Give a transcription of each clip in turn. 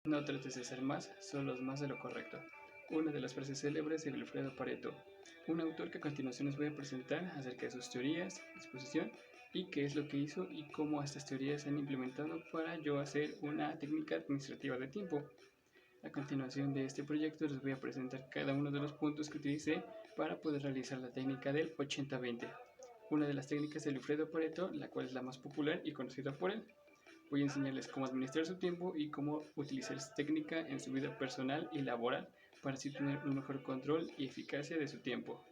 No trates de ser más, solo más de lo correcto. Una de las frases célebres de Wilfredo Pareto, un autor que a continuación les voy a presentar acerca de sus teorías, disposición y qué es lo que hizo y cómo estas teorías se han implementado para yo hacer una técnica administrativa de tiempo. A continuación de este proyecto les voy a presentar cada uno de los puntos que utilicé para poder realizar la técnica del 80-20, una de las técnicas de Wilfredo Pareto, la cual es la más popular y conocida por él. Voy a enseñarles cómo administrar su tiempo y cómo utilizar esta técnica en su vida personal y laboral para así tener un mejor control y eficacia de su tiempo.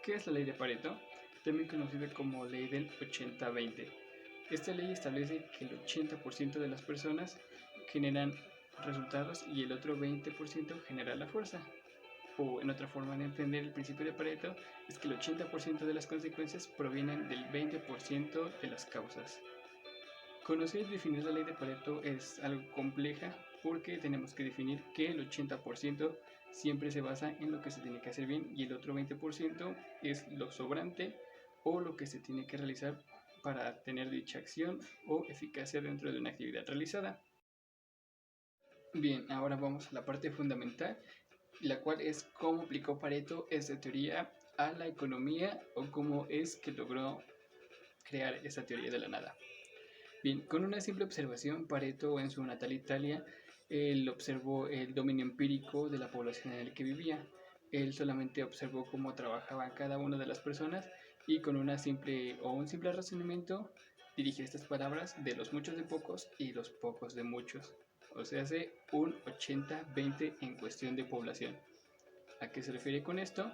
¿Qué es la ley de Pareto? También conocida como ley del 80-20. Esta ley establece que el 80% de las personas generan resultados y el otro 20% genera la fuerza. O en otra forma de entender el principio de Pareto es que el 80% de las consecuencias provienen del 20% de las causas. Conocer y definir la ley de Pareto es algo compleja porque tenemos que definir que el 80% siempre se basa en lo que se tiene que hacer bien y el otro 20% es lo sobrante o lo que se tiene que realizar para tener dicha acción o eficacia dentro de una actividad realizada. Bien, ahora vamos a la parte fundamental, la cual es cómo aplicó Pareto esta teoría a la economía o cómo es que logró crear esta teoría de la nada. Bien, con una simple observación, Pareto en su natal Italia, él observó el dominio empírico de la población en la que vivía. Él solamente observó cómo trabajaba cada una de las personas y con un simple razonamiento dirigió estas palabras de los muchos de pocos y los pocos de muchos. O sea, hace un 80-20 en cuestión de población. ¿A qué se refiere con esto?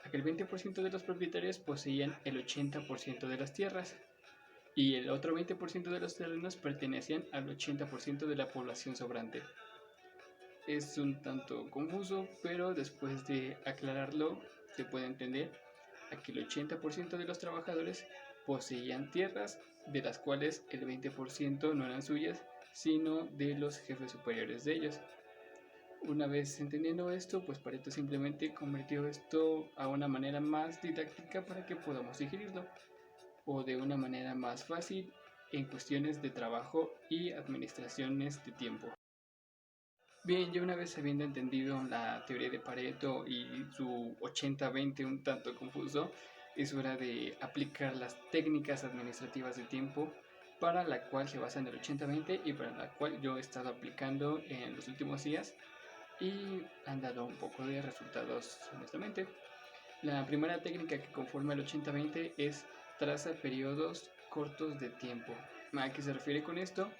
A que el 20% de los propietarios poseían el 80% de las tierras y el otro 20% de los terrenos pertenecían al 80% de la población sobrante. Es un tanto confuso, pero después de aclararlo se puede entender a que el 80% de los trabajadores poseían tierras, de las cuales el 20% no eran suyas, sino de los jefes superiores de ellos. Una vez entendiendo esto, pues Pareto simplemente convirtió esto a una manera más didáctica para que podamos digerirlo, o de una manera más fácil en cuestiones de trabajo y administraciones de tiempo. Bien, ya una vez habiendo entendido la teoría de Pareto y su 80-20 un tanto confuso, es hora de aplicar las técnicas administrativas de tiempo para la cual se basa en el 80-20 y para la cual yo he estado aplicando en los últimos días y han dado un poco de resultados honestamente. La primera técnica que conforma el 80-20 es traza periodos cortos de tiempo. ¿A qué se refiere con esto?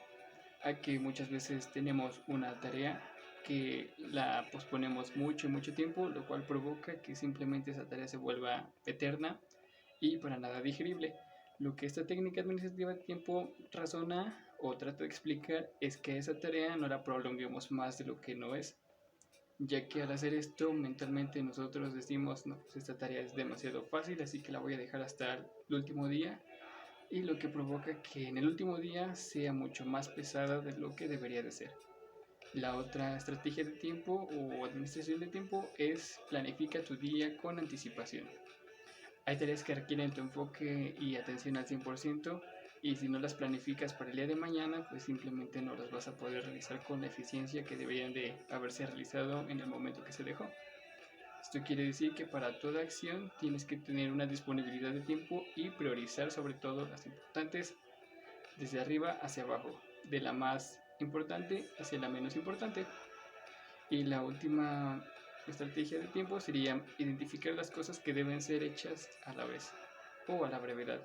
A que muchas veces tenemos una tarea que la posponemos mucho tiempo, lo cual provoca que simplemente esa tarea se vuelva eterna y para nada digerible. Lo que esta técnica administrativa de tiempo razona o trata de explicar es que esa tarea no la prolonguemos más de lo que no es, ya que al hacer esto mentalmente nosotros decimos, no, pues esta tarea es demasiado fácil, así que la voy a dejar hasta el último día, y lo que provoca que en el último día sea mucho más pesada de lo que debería de ser. La otra estrategia de tiempo o administración de tiempo es planifica tu día con anticipación. Hay tareas que requieren tu enfoque y atención al 100%, y si no las planificas para el día de mañana, pues simplemente no las vas a poder realizar con la eficiencia que deberían de haberse realizado en el momento que se dejó. Esto quiere decir que para toda acción tienes que tener una disponibilidad de tiempo y priorizar sobre todo las importantes desde arriba hacia abajo, de la más importante hacia la menos importante. Y la última estrategia de tiempo sería identificar las cosas que deben ser hechas a la vez o a la brevedad.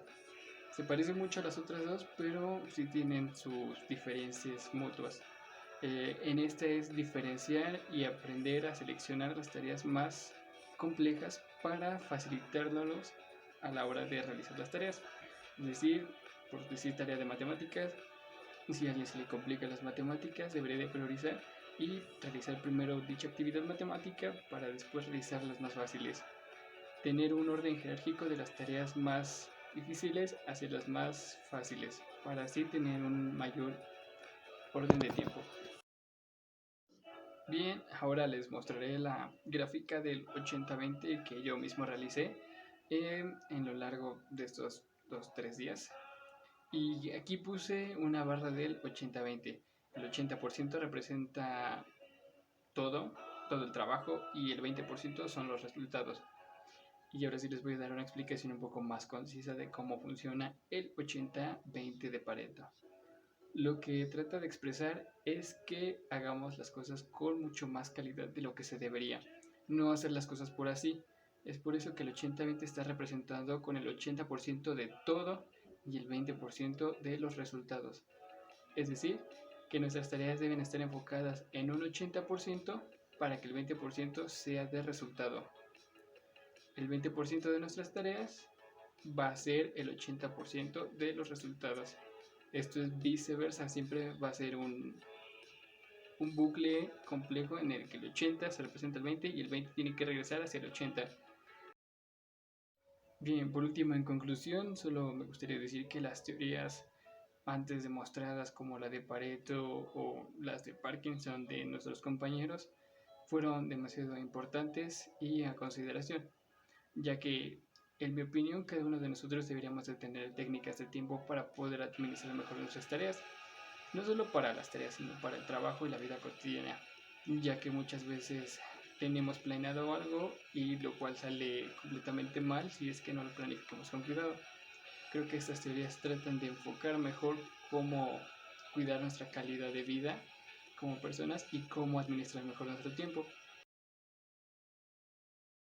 Se parece mucho a las otras dos, pero sí tienen sus diferencias mutuas. En esta es diferenciar y aprender a seleccionar las tareas más complejas para facilitárnoslos a la hora de realizar las tareas. Es decir, por decir tarea de matemáticas, si a alguien se le complican las matemáticas, debería de priorizar y realizar primero dicha actividad matemática para después realizar las más fáciles. Tener un orden jerárquico de las tareas más difíciles hacia las más fáciles, para así tener un mayor orden de tiempo. Bien, ahora les mostraré la gráfica del 80-20 que yo mismo realicé en lo largo de estos 2-3 días. Y aquí puse una barra del 80-20. El 80% representa todo, todo el trabajo, y el 20% son los resultados. Y ahora sí les voy a dar una explicación un poco más concisa de cómo funciona el 80-20 de Pareto. Lo que trata de expresar es que hagamos las cosas con mucho más calidad de lo que se debería, no hacer las cosas por así. Es por eso que el 80-20 está representado con el 80% de todo y el 20% de los resultados. Es decir, que nuestras tareas deben estar enfocadas en un 80% para que el 20% sea de resultado. El 20% de nuestras tareas va a ser el 80% de los resultados. Esto es viceversa, siempre va a ser un bucle complejo en el que el 80 se representa el 20 y el 20 tiene que regresar hacia el 80. Bien, por último, en conclusión, solo me gustaría decir que las teorías antes demostradas como la de Pareto o las de Parkinson de nuestros compañeros fueron demasiado importantes y a consideración, ya que en mi opinión cada uno de nosotros deberíamos de tener técnicas de tiempo para poder administrar mejor nuestras tareas, no solo para las tareas sino para el trabajo y la vida cotidiana, ya que muchas veces tenemos planeado algo y lo cual sale completamente mal si es que no lo planificamos con cuidado. Creo que estas teorías tratan de enfocar mejor cómo cuidar nuestra calidad de vida como personas y cómo administrar mejor nuestro tiempo.